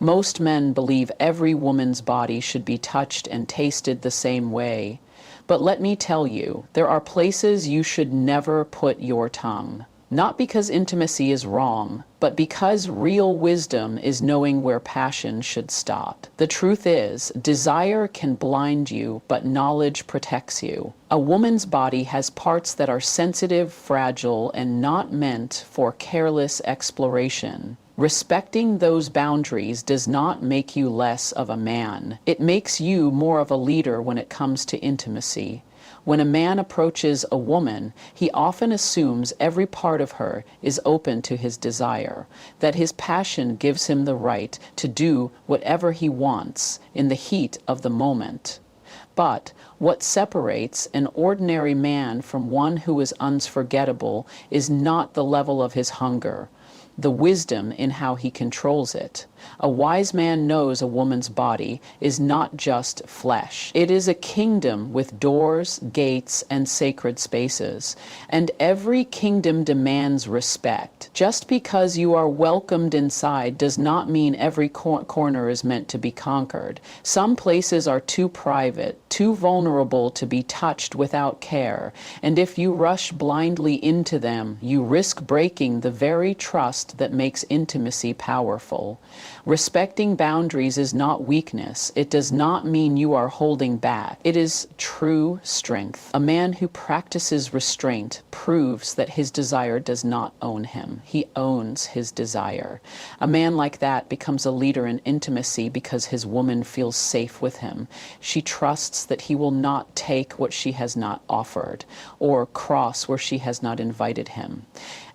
Most men believe every woman's body should be touched and tasted the same way. But let me tell you, there are places you should never put your tongue. Not because intimacy is wrong, but because real wisdom is knowing where passion should stop. The truth is, desire can blind you, but knowledge protects you. A woman's body has parts that are sensitive, fragile, and not meant for careless exploration. Respecting those boundaries does not make you less of a man. It makes you more of a leader when it comes to intimacy. When a man approaches a woman, he often assumes every part of her is open to his desire, that his passion gives him the right to do whatever he wants in the heat of the moment. But what separates an ordinary man from one who is unforgettable is not the level of his hunger, the wisdom in how he controls it. A wise man knows a woman's body is not just flesh. It is a kingdom with doors, gates, and sacred spaces. And every kingdom demands respect. Just because you are welcomed inside does not mean every corner is meant to be conquered. Some places are too private, too vulnerable to be touched without care. And if you rush blindly into them, you risk breaking the very trust that makes intimacy powerful. Respecting boundaries is not weakness. It does not mean you are holding back. It is true strength. A man who practices restraint proves that his desire does not own him. He owns his desire. A man like that becomes a leader in intimacy because his woman feels safe with him. She trusts that he will not take what she has not offered or cross where she has not invited him.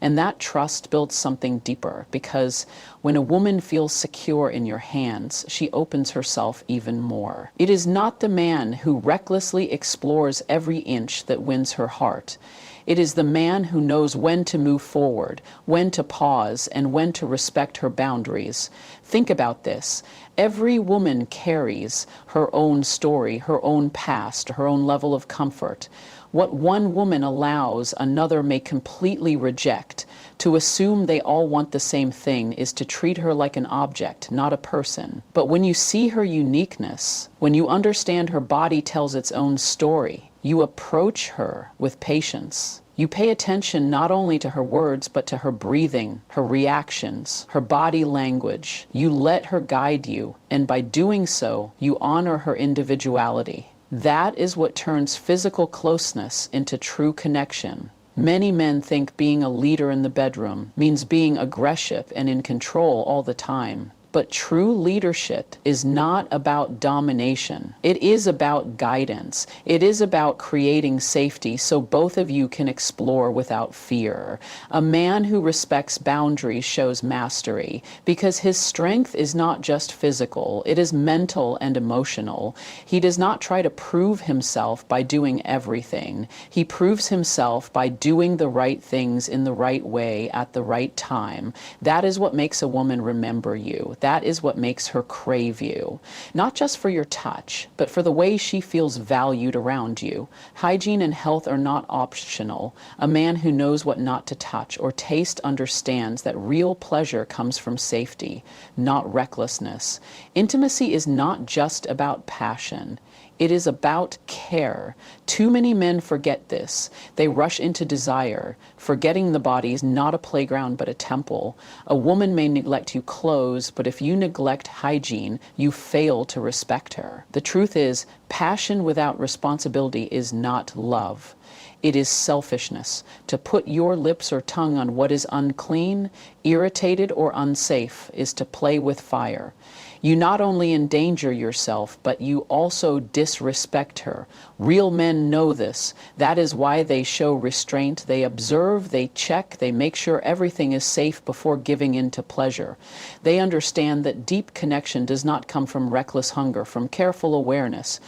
And that trust builds something deeper, because when a woman feels secure in your hands, she opens herself even more. It is not the man who recklessly explores every inch that wins her heart. It is the man who knows when to move forward, when to pause, and when to respect her boundaries. Think about this. Every woman carries her own story, her own past, her own level of comfort. What one woman allows, another may completely reject. To assume they all want the same thing is to treat her like an object, not a person. But when you see her uniqueness, when you understand her body tells its own story, you approach her with patience. You pay attention not only to her words, but to her breathing, her reactions, her body language. You let her guide you, and by doing so, you honor her individuality. That is what turns physical closeness into true connection. Many men think being a leader in the bedroom means being aggressive and in control all the time. But true leadership is not about domination. It is about guidance. It is about creating safety so both of you can explore without fear. A man who respects boundaries shows mastery because his strength is not just physical, it is mental and emotional. He does not try to prove himself by doing everything. He proves himself by doing the right things in the right way at the right time. That is what makes a woman remember you. That is what makes her crave you. Not just for your touch, but for the way she feels valued around you. Hygiene and health are not optional. A man who knows what not to touch or taste understands that real pleasure comes from safety, not recklessness. Intimacy is not just about passion. It is about care. Too many men forget this. They rush into desire, forgetting the body is not a playground but a temple. A woman may neglect your clothes, but if you neglect hygiene, you fail to respect her. The truth is, passion without responsibility is not love. It is selfishness. To put your lips or tongue on what is unclean, irritated, or unsafe is to play with fire. You not only endanger yourself, but you also disrespect her. Real men know this. That is why they show restraint. They observe, they check, they make sure everything is safe before giving in to pleasure. They understand that deep connection does not come from reckless hunger, from careful awareness.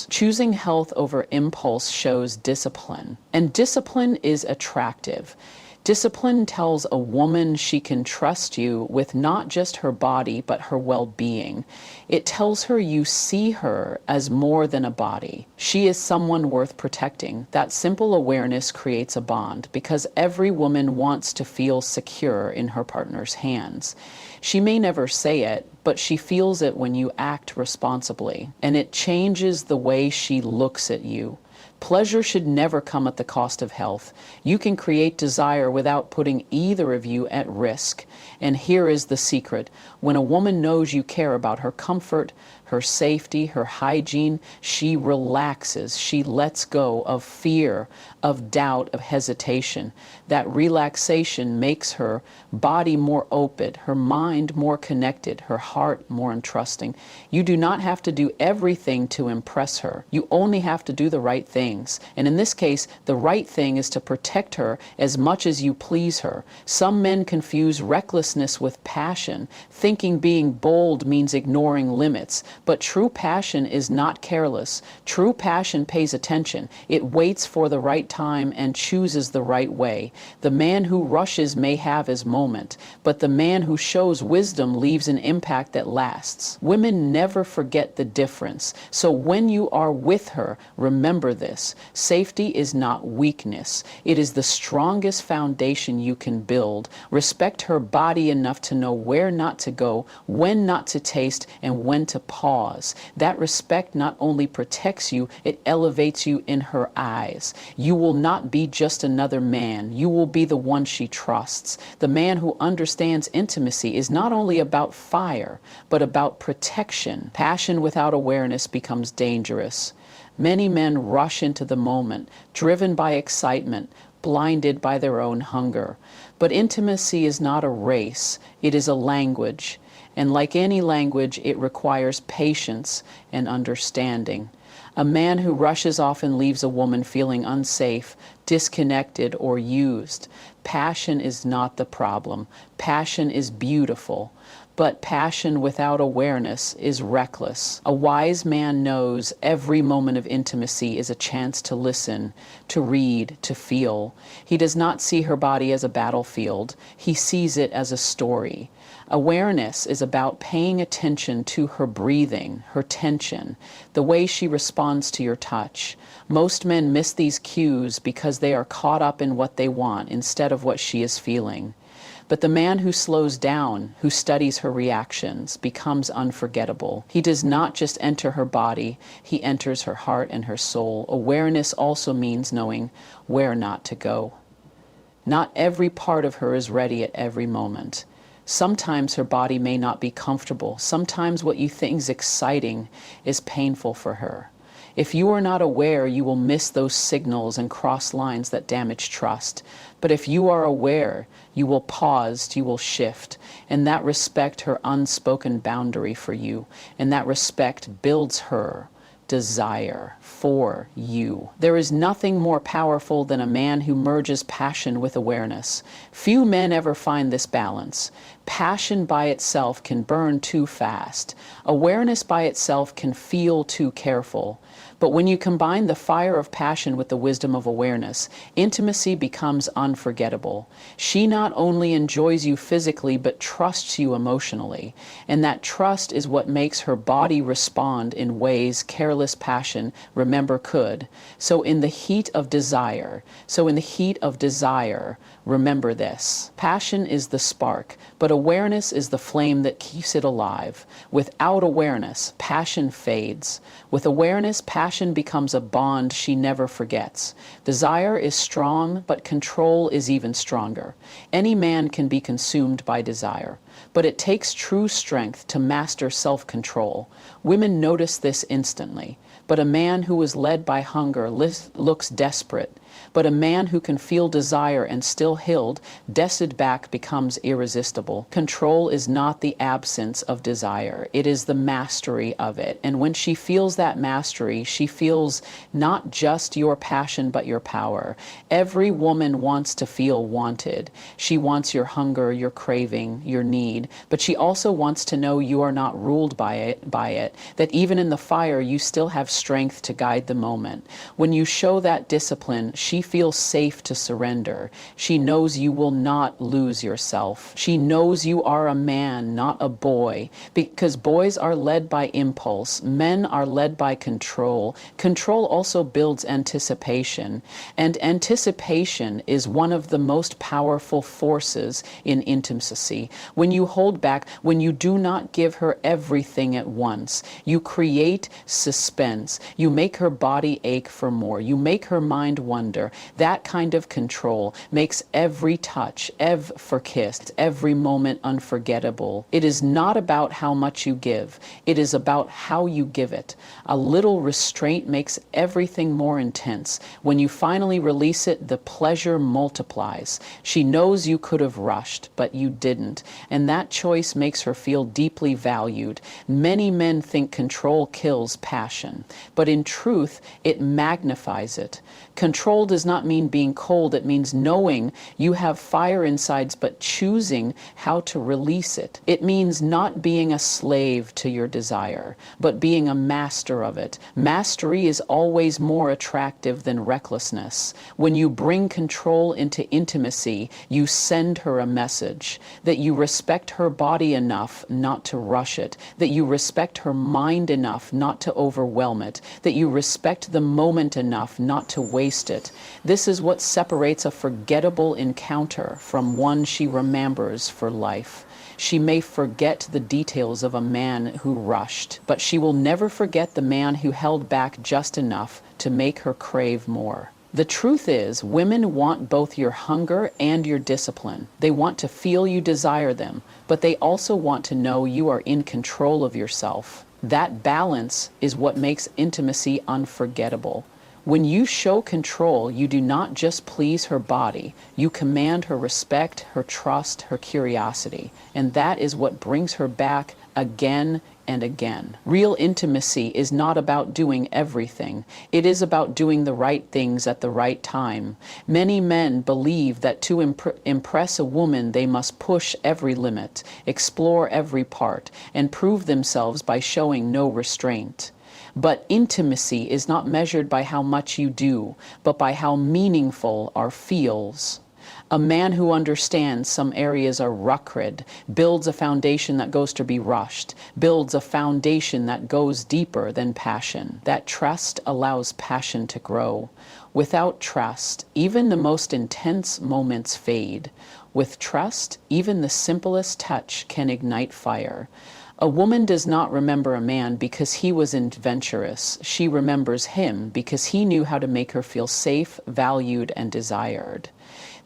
Choosing health over impulse shows discipline. And discipline is attractive. Discipline tells a woman she can trust you with not just her body, but her well-being. It tells her you see her as more than a body. She is someone worth protecting. That simple awareness creates a bond because every woman wants to feel secure in her partner's hands. She may never say it, but she feels it when you act responsibly, and it changes the way she looks at you. Pleasure should never come at the cost of health. You can create desire without putting either of you at risk. And here is the secret. When a woman knows you care about her comfort, her safety, her hygiene, she relaxes. She lets go of fear, of doubt, of hesitation. That relaxation makes her body more open, her mind more connected, her heart more entrusting. You do not have to do everything to impress her. You only have to do the right things. And in this case, the right thing is to protect her as much as you please her. Some men confuse recklessness with passion, thinking being bold means ignoring limits. But true passion is not careless. True passion pays attention. It waits for the right time and chooses the right way. The man who rushes may have his moment, but the man who shows wisdom leaves an impact that lasts. Women never forget the difference. So when you are with her, remember this. Safety is not weakness. It is the strongest foundation you can build. Respect her body enough to know where not to go, when not to taste, and when to pause. That respect not only protects you, it elevates you in her eyes. You will not be just another man. You will be the one she trusts. The man who understands intimacy is not only about fire, but about protection. Passion without awareness becomes dangerous. Many men rush into the moment, driven by excitement, blinded by their own hunger. But intimacy is not a race. It is a language. And like any language, it requires patience and understanding. A man who rushes often leaves a woman feeling unsafe, disconnected, or used. Passion is not the problem. Passion is beautiful. But passion without awareness is reckless. A wise man knows every moment of intimacy is a chance to listen, to read, to feel. He does not see her body as a battlefield. He sees it as a story. Awareness is about paying attention to her breathing, her tension, the way she responds to your touch. Most men miss these cues because they are caught up in what they want instead of what she is feeling. But the man who slows down, who studies her reactions, becomes unforgettable. He does not just enter her body, he enters her heart and her soul. Awareness also means knowing where not to go. Not every part of her is ready at every moment. Sometimes her body may not be comfortable. Sometimes what you think is exciting is painful for her. If you are not aware, you will miss those signals and cross lines that damage trust. But if you are aware, you will pause, you will shift, and that respect her unspoken boundary for you, and that respect builds her desire for you. There is nothing more powerful than a man who merges passion with awareness. Few men ever find this balance. Passion by itself can burn too fast. Awareness by itself can feel too careful. But when you combine the fire of passion with the wisdom of awareness, intimacy becomes unforgettable. She not only enjoys you physically, but trusts you emotionally. And that trust is what makes her body respond in ways careless passion, remember, could. So in the heat of desire, remember this. Passion is the spark, but awareness is the flame that keeps it alive. Without awareness, passion fades. With awareness, passion becomes a bond she never forgets. Desire is strong, but control is even stronger. Any man can be consumed by desire, but it takes true strength to master self-control. Women notice this instantly. But a man who is led by hunger looks desperate. But a man who can feel desire and still held, destined back becomes irresistible. Control is not the absence of desire. It is the mastery of it. And when she feels that mastery, she feels not just your passion, but your power. Every woman wants to feel wanted. She wants your hunger, your craving, your need. need, but she also wants to know you are not ruled by it, that even in the fire you still have strength to guide the moment. When you show that discipline, she feels safe to surrender. She knows you will not lose yourself. She knows you are a man, not a boy, because boys are led by impulse. Men are led by control. Control also builds anticipation, and anticipation is one of the most powerful forces in intimacy. When you hold back, when you do not give her everything at once, you create suspense. You make her body ache for more. You make her mind wonder. That kind of control makes every touch, every kiss, every moment unforgettable. It is not about how much you give. It is about how you give it. A little restraint makes everything more intense. When you finally release it, the pleasure multiplies. She knows you could have rushed, but you didn't, and that choice makes her feel deeply valued. Many men think control kills passion, but in truth, it magnifies it. Control does not mean being cold. It means knowing you have fire inside, but choosing how to release it. It means not being a slave to your desire, but being a master of it. Mastery is always more attractive than recklessness. When you bring control into intimacy, you send her a message that you respect her body enough not to rush it, that you respect her mind enough not to overwhelm it, that you respect the moment enough not to waste it. This is what separates a forgettable encounter from one she remembers for life. She may forget the details of a man who rushed, but she will never forget the man who held back just enough to make her crave more. The truth is, women want both your hunger and your discipline. They want to feel you desire them, but they also want to know you are in control of yourself. That balance is what makes intimacy unforgettable. When you show control, you do not just please her body, you command her respect, her trust, her curiosity, and that is what brings her back again and again. Real intimacy is not about doing everything. It is about doing the right things at the right time. Many men believe that to impress a woman, they must push every limit, explore every part, and prove themselves by showing no restraint. But intimacy is not measured by how much you do, but by how meaningful our feels. A man who understands some areas are rucrid, builds a foundation that goes to be rushed, builds a foundation that goes deeper than passion. That trust allows passion to grow. Without trust, even the most intense moments fade. With trust, even the simplest touch can ignite fire. A woman does not remember a man because he was adventurous. She remembers him because he knew how to make her feel safe, valued, and desired.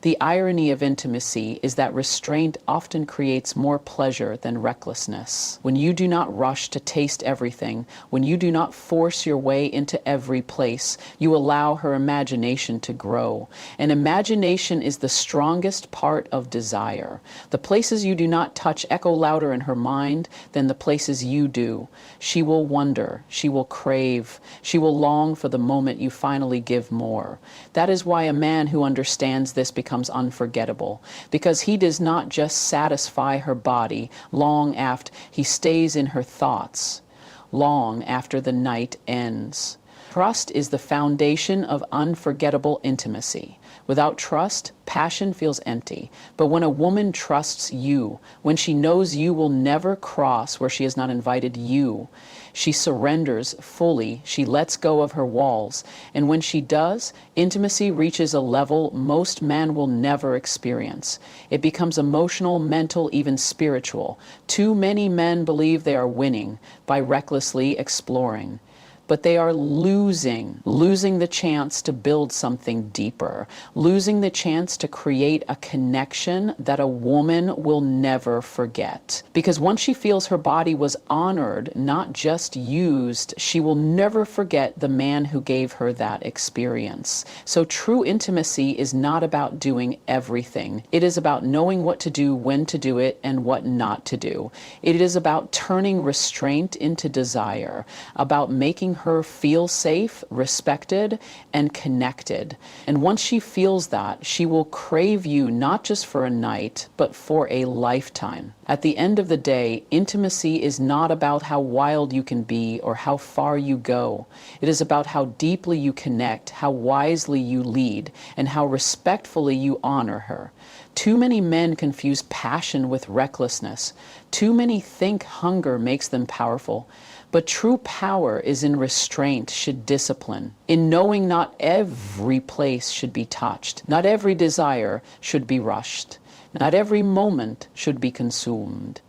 The irony of intimacy is that restraint often creates more pleasure than recklessness. When you do not rush to taste everything, when you do not force your way into every place, you allow her imagination to grow. And imagination is the strongest part of desire. The places you do not touch echo louder in her mind than the places you do. She will wonder, she will crave, she will long for the moment you finally give more. That is why a man who understands this becomes unforgettable, because he does not just satisfy her body long after he stays in her thoughts, long after the night ends. Trust is the foundation of unforgettable intimacy. Without trust, passion feels empty. But when a woman trusts you, when she knows you will never cross where she has not invited you, she surrenders fully, she lets go of her walls. And when she does, intimacy reaches a level most men will never experience. It becomes emotional, mental, even spiritual. Too many men believe they are winning by recklessly exploring. But they are losing the chance to build something deeper, losing the chance to create a connection that a woman will never forget. Because once she feels her body was honored, not just used, she will never forget the man who gave her that experience. So true intimacy is not about doing everything. It is about knowing what to do, when to do it, and what not to do. It is about turning restraint into desire, about making her feel safe, respected, and connected. And once she feels that, she will crave you not just for a night, but for a lifetime. At the end of the day, intimacy is not about how wild you can be or how far you go. It is about how deeply you connect, how wisely you lead, and how respectfully you honor her. Too many men confuse passion with recklessness. Too many think hunger makes them powerful. But true power is in restraint, should discipline, in knowing not every place should be touched, not every desire should be rushed, not every moment should be consumed.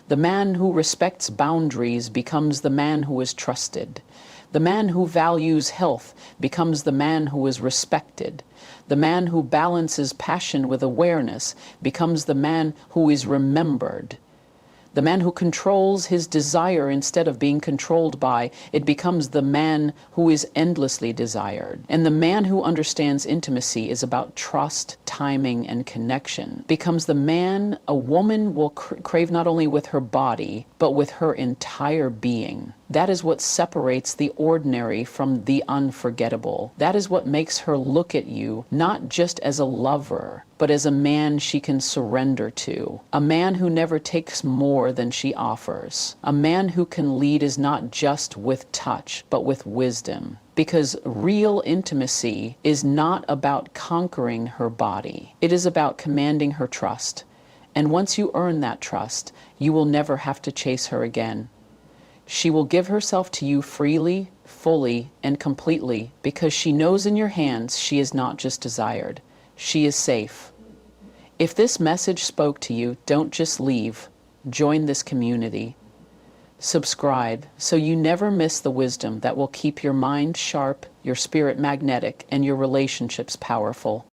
The man who respects boundaries becomes the man who is trusted. The man who values health becomes the man who is respected. The man who balances passion with awareness becomes the man who is remembered. The man who controls his desire instead of being controlled by it becomes the man who is endlessly desired. And the man who understands intimacy is about trust, timing, and connection becomes the man a woman will crave not only with her body, but with her entire being. That is what separates the ordinary from the unforgettable. That is what makes her look at you not just as a lover, but as a man she can surrender to. A man who never takes more than she offers. A man who can lead is not just with touch, but with wisdom. Because real intimacy is not about conquering her body. It is about commanding her trust. And once you earn that trust, you will never have to chase her again. She will give herself to you freely, fully, and completely because she knows in your hands she is not just desired. She is safe. If this message spoke to you, don't just leave. Join this community. Subscribe so you never miss the wisdom that will keep your mind sharp, your spirit magnetic, and your relationships powerful.